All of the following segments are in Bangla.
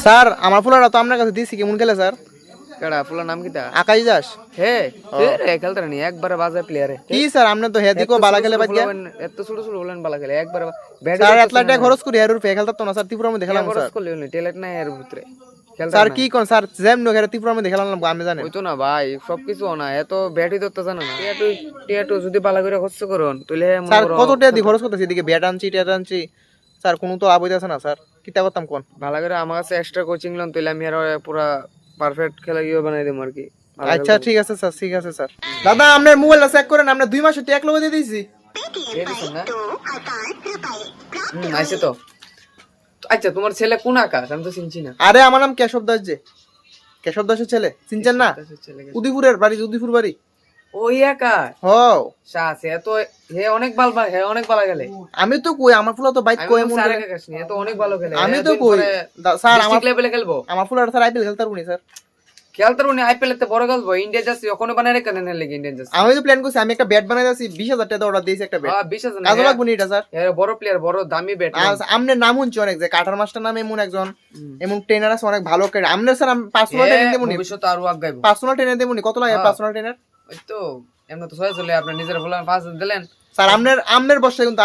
স্যার আমার ফুলাটা তো আপনার কাছে দিছি কেমন খেলে স্যার? কেডা ফুলার নাম কিতা? আকাশ দাস। হে রে খেলতে নি একবারে বাজে প্লেয়ারে। কি স্যার আপনি তো হেদিকো বালা খেলে বাজ্যা। এত ছোট ছোট বলেন বালা খেলে একবারে ব্যাট স্যার এতলাটা খরচ করি এর উপরে খেলতা তো না স্যার ত্রিপুরার মধ্যে খেলাম খরচ স্যার। করলে হলো ট্যালেন্ট নাই এর ভিতরে খেলতে স্যার কি কোন স্যার যেমন ঘরে ত্রিপুরার মধ্যে খেলাম আমি জানেন। ওই তো না ভাই সবকিছু না এত ব্যাটই ধরতে জানো না। টিয়াটু যদি বালা করে খরচ করুন তাহলে স্যার কত টাকা দিয়ে খরচ করতেছি এদিকে ব্যাট আনছি টিয়ার আনছি স্যার কোনো তো লাভ হইতাছে না স্যার কিতা করতাম কোন ভালো করে আমার কাছে এক্সট্রা কোচিং লন তাহলে আমি আর পুরা পারফেক্ট খেলা ইয়ে বানাই দেবো আর কি। আচ্ছা ঠিক আছে স্যার ঠিক আছে স্যার। দাদা আপনার মোবাইলটা চেক করেন আমরা 2 মাসের ট্যাগ লগে দিয়ে দিয়েছি। দিয়ে দিছেন না? আইছে তো। আচ্ছা তোমার ছেলে কোন আকাশ? আমি তো চিনছি না। আরে আমার নাম কেশব দাস যে কেশব দাসের ছেলে চিনছেন না? উদয়পুরের বাড়ি উদয়পুর বাড়ি ওই আকাশ হো সে তো হে অনেক ভালো হে অনেক ভালো খেলে। আমি তো কই আমার ফুলা তো বাইক কই এমন স্যার আকাশ নিয়ে তো অনেক ভালো খেলে। আমি তো কই স্যার আমার লেভেলে খেলবো আমার ফুলার স্যার আইপিএল খেলতে পারবো স্যার খেলতে উনি আইপিএল তে বড় খেলবো ইন্ডিয়া জার্সি ওখানে বানায় রেখে দেন লাগি ইন্ডিয়ান জার্সি। আমি তো প্ল্যান করছি আমি একটা ব্যাট বানাই দিয়েছি 20000 টাকা অর্ডার দিয়েছি একটা ব্যাট 20,000 কাজে লাগবে না এটা স্যার এর বড় প্লেয়ার বড় দামি ব্যাট। আমনে নাম শুনছি অনেক যে কাটার মাস্টার নামে এমন একজন এমন ট্রেনার আছে অনেক ভালো করে আমনে স্যার আমি পার্সোনাল ট্রেনিং দেবনি ভবিষ্যতে আরো আগাইবো পার্সোনাল ট্রেনার দেবনি কত লাগে পার্সোনাল ট্রেনার? ওই তো এমন তো সহায় চলে আপনি নিজের বলেন 5 দিলেন স্যার আমনের বসে কিন্তু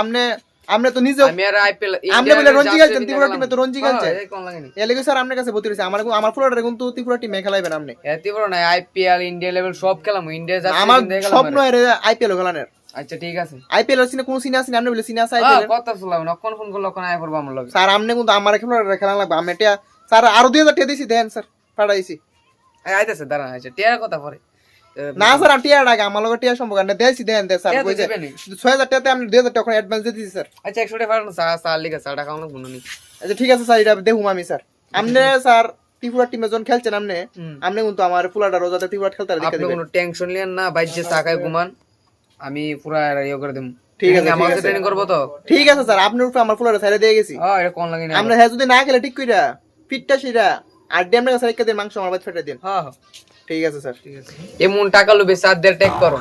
আমনে তো নিজে আমি আর আইপিএল আমনে বলে রঞ্জি খেলছেন ত্রিপুরা টিমে তো রঞ্জি খেলছে এই কোন লাগেনি এর লাগি স্যার আপনার কাছে ভর্তি হইছে আমার ফুলাটা কিন্তু ত্রিপুরা টিমে খেলাইবেন আপনি এত বড় না আইপিএল ইন্ডিয়া লেভেল সব খেলাম ইন্ডিয়া জার্সি আমার দিয়ে গেলাম। স্বপ্ন এর আইপিএল খেলানোর। আচ্ছা ঠিক আছে আইপিএল এর সিনে কোন সিনে আছে আপনি বলে সিনে আছে আইপিএল কথা শুনলাম না কোন ফোন করলো কোন আই পড়বো আমার লগে। স্যার আমনে কিন্তু আমার খেলা লাগবে আমি এটা স্যার আরো 2000 টাকা দিছি দেন স্যার পাঠাইছি আইতাছে দাঁড়ান আচ্ছা টিয়ার কথা পরে না স্যার আমি টিয়ার আগে আমার লগে টিয়ার সম্পর্ক না দেছি দেন দে স্যার কই যে 6000 টাকাতে আমি 2000 টাকা অ্যাডভান্স দিয়ে দিছি স্যার। আচ্ছা 100 টাকা ফাড়ানো স্যার লিখা স্যার টাকা অনেক গুণনি। আচ্ছা ঠিক আছে স্যার এটা দেখুম আমি স্যার আমনে স্যার ত্রিপুরা টিমে যখন খেলছেন আমনে কিন্তু আমার ফুলাটা রোজাতে ত্রিপুরা খেলতে দেখে আপনি দিবেন। কোনো টেনশন নিয়েন না বাইজে টাকায় ঘুমান আমি পুরা ইয়ে করে দেব। ঠিক আছে আমার ট্রেনিং করব তো ঠিক আছে স্যার আপনার উপরে আমার ফুলাটা ছেড়ে দিয়ে গেছি। হ্যাঁ এটা কোন লাগেনি আমরা হ্যাঁ যদি না খেলে ঠিক কইরা ফিটটা সেটা আর ডেমনা কাছে রেখে দিয়ে মাংস আমার বাদ ফেটে দেন। হ্যাঁ ঠিক আছে স্যার ঠিক আছে এমন টাকা লবে 7 দের টেক করো।